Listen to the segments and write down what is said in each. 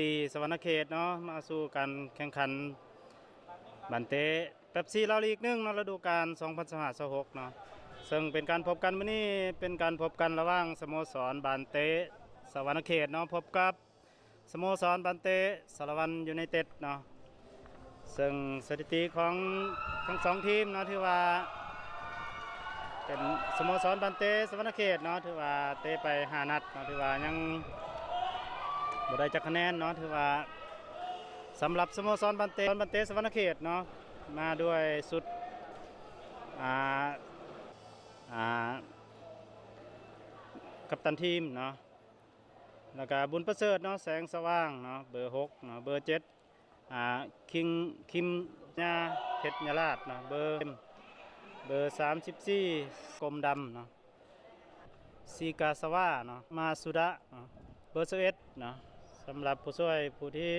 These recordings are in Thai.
ที่สวรรณเขตเนาะมาสู่การแข่งขันบันเตะเป๊ปซี่ลาวลีก1เนาะฤดูกาล2025-26เนาะซึ่งเป็นการพบกันมื้อนี้เป็นการพบกันระหว่างสโมสรบันเตะสวรรณเขตเนาะพบกับสโมสรบันเตะสารวันยูไนเต็ดเนาะซึ่งสถิติของทั้งสองทีมเนาะถือว่าเป็นสโมสรบันเตะสวรรณเขตเนาะถือว่าเตะไป5นัดเนาะถือว่ายังบ่ได้จักคะแนนเนาะถือว่าสำหรับสโมสรบันเตะสวรรณเขตเนาะมาด้วยสุดอ่ากัปตันทีมเนาะแล้วก็บุญประเสริฐเนาะแสงสว่างเนาะเบอร์6เนาะเบอร์7คิมญาเพชรยาลาดเนาะเบอร์34กรมดำเนาะซีกาสวาเนาะมาสุดะเนาะเบอร์11เนาะสำหรับผู้ช่วยผู้ที่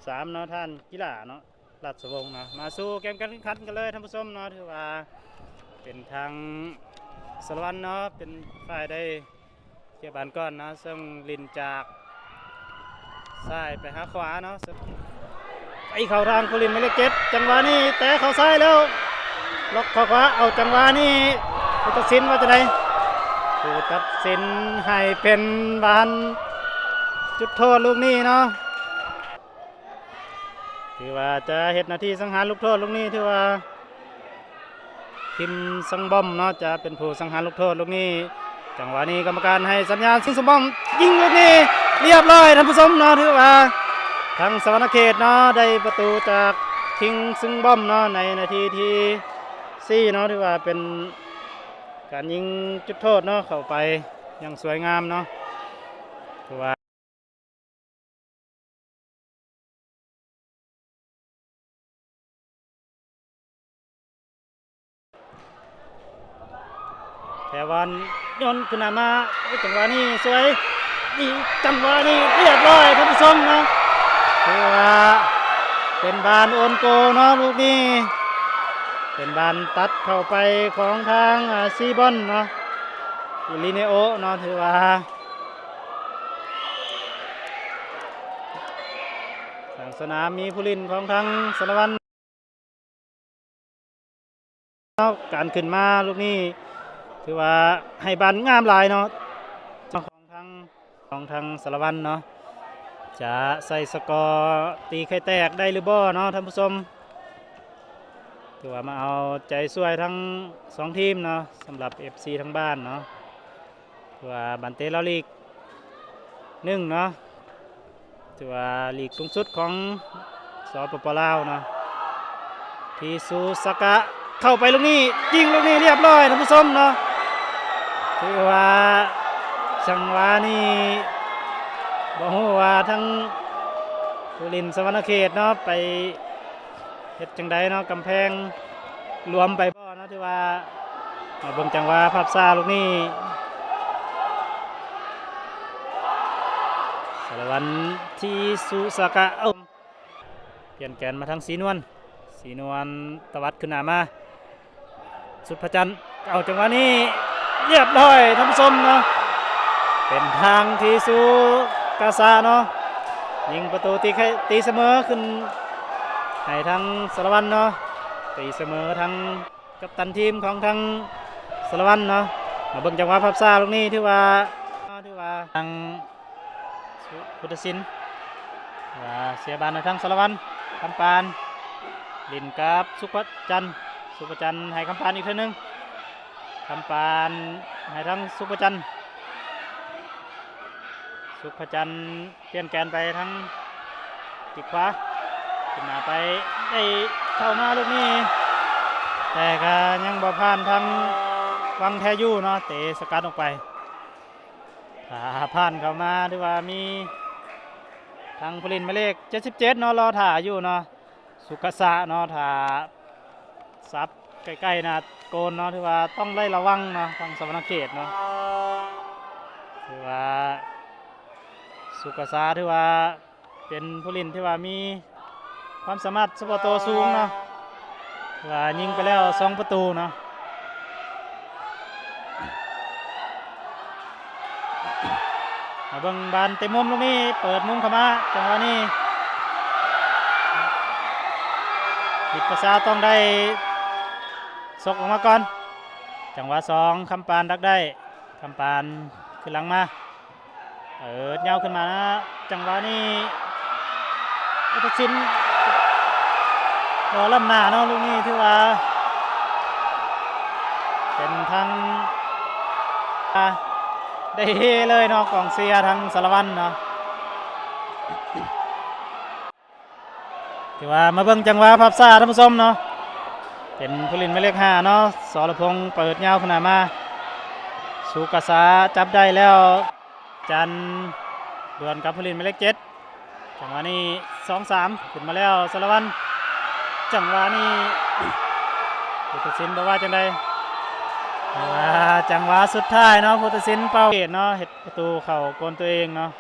3เนาะท่านกีฬาเนาะรัชวงศ์เนาะมาสู่เกมการแข่งขันกันเลยท่านผู้ชมเนาะถือว่าเป็นทางสารวัตรเนาะเป็นฝ่ายได้เก็บบอลก่อนนะซึ่งลินจากซ้ายไปหาขวาเนาะไปเข้าทางผู้ลินไม่เล็กเก็บจังหวะนี้แต่เข้าซ้ายแล้วล็อกเข้าขวาเอาจังหวะนี้ผู้ตัดสินว่าจะไหนผู้ตัดสินให้เป็นบอลจุดโทษลูกนี้เนาะถือว่าจะเฮ็ดหน้าที่สังหารลูกโทษลูกนี้ถือว่าคิมซังบอมเนาะจะเป็นผู้สังหารลูกโทษลูกนี้จังหวะนี้กรรมการให้สัญญาณซิงซังบอมยิงลูกนี้เรียบร้อยท่านผู้ชมเนาะถือว่าทางสวรรณเขตเนาะได้ประตูจากคิงซึงบอมเนาะในนาทีที่4เนาะถือว่าเป็นการยิงจุดโทษเนาะเข้าไปอย่างสวยงามเนาะถือว่าแต่วันยนต์ขึ้นมาจังหวะนี้สวยนี่จังหวะนี้เรียบร้อยท่านผู้ชมเนาะถือว่าเป็นบานโอนโกเนาะลูกนี้เป็นบานตัดเข้าไปของทางซีบอนเนาะลิเนโอเนาะถือว่าทางสนามมีผู้เล่นของทางสารวัตรการขึ้นมาลูกนี้ถือว่าให้บานงามหลายเนาะของทางสารวัตรเนาะจะใส่สกอร์ตีไข่แตกได้หรือบ่เนาะท่านผู้ชมถือว่ามาเอาใจช่วยทั้ง2ทีมเนาะสำหรับ FC ทั้งบ้านเนาะถือว่าบันเตลาลีก1เนาะถือว่าลีกสูงสุดของสปป.ลาวเนาะที่ซูซากะเข้าไปลูกนี้ยิงลูกนี้เรียบร้อยท่านผู้ชมเนาะถือว่าจังหวะนี้บอกว่าทั้งผู้ลินสวรรณเขตเนาะไปเฮ็ดจังใดเนาะกำแพงรวมไปบ่เนาะที่ว่าเบิ่งจังหวะภาพช้าลูกนี้สารวัตรที่สุสากะเปลี่ยนแกนมาทางสีนวลตวัดขึ้นหน้ามาสุดพระจันทร์เอาจังหวะนี้เรียบร้อยท่านผู้ชมเนาะเป็นทางที่สุกาซาเนาะยิงประตูตีเสมอขึ้นให้ทางสารวัตรเนาะตีเสมอทางกัปตันทีมของทางสารวัตรเนาะมาเบิ่งจังหวะภาพช้าลูกนี้ที่ว่าทางพุทธศิลป์เสียบาลในทางสารวัตรคำปานลินกับสุภจันทร์ให้คำปานอีกทีนึงคำปานให้ทางสุภจันทร์เปลี่ยนแกนไปทางติดขวาขึ้นหน้าไปได้เข้ามาลูกนี้แต่ก็ยังบ่ผ่านทางวังแทยูเนาะเตะสกัดออกไปถ้าผ่านเข้ามาหรือว่ามีทางผู้เล่นหมายเลข77เนาะรอถ่าอยู่เนาะสุกษะเนาะถ่าซับใกล้ๆนะโกนเนาะถือว่าต้องไล่ระวังเนาะทางสวรรณเขตเนาะถือว่าสุกษะถือว่าเป็นผู้เล่นที่ว่ามีความสามารถสปอร์ตโตสูงเนาะว่ายิงไปแล้ว2ประตูเนาะ เบิ่งบานเต็มมุมลูกนี้เปิดมุมเข้ามาจังหวะนี้ปิดประสาต้องได้ซกออกมาก่อนจังหวะ2คำปานดักได้คำปานขึ้นหลังมาเงาขึ้นมานะจังหวะนี้พุทธศิลป์รอล้ำหน้าเนาะลูกนี้ถือว่าเป็นทางได้เฮเลยเนาะกองเชียร์ทางสารวัตรเนาะถือว่ามาเบิ่งจังหวะภาพซ่าท่านผู้ชมเนาะเป็นผู้เล่นหมายเลข5เนาะสรพงษ์เปิดยาวขนาดมาสุกษาจับได้แล้วจันดวลกับผู้เล่นหมายเลข7จังหวะนี้2-3ขึ้นมาแล้วสารวัตรจังหวะนี้พุทธศิลป์บอกว่าจังใดจังหวะสุดท้ายเนาะพุทธศิลป์เป้าเกตเนาะเห็ดประตูเข่าโกนตัวเองเนาะ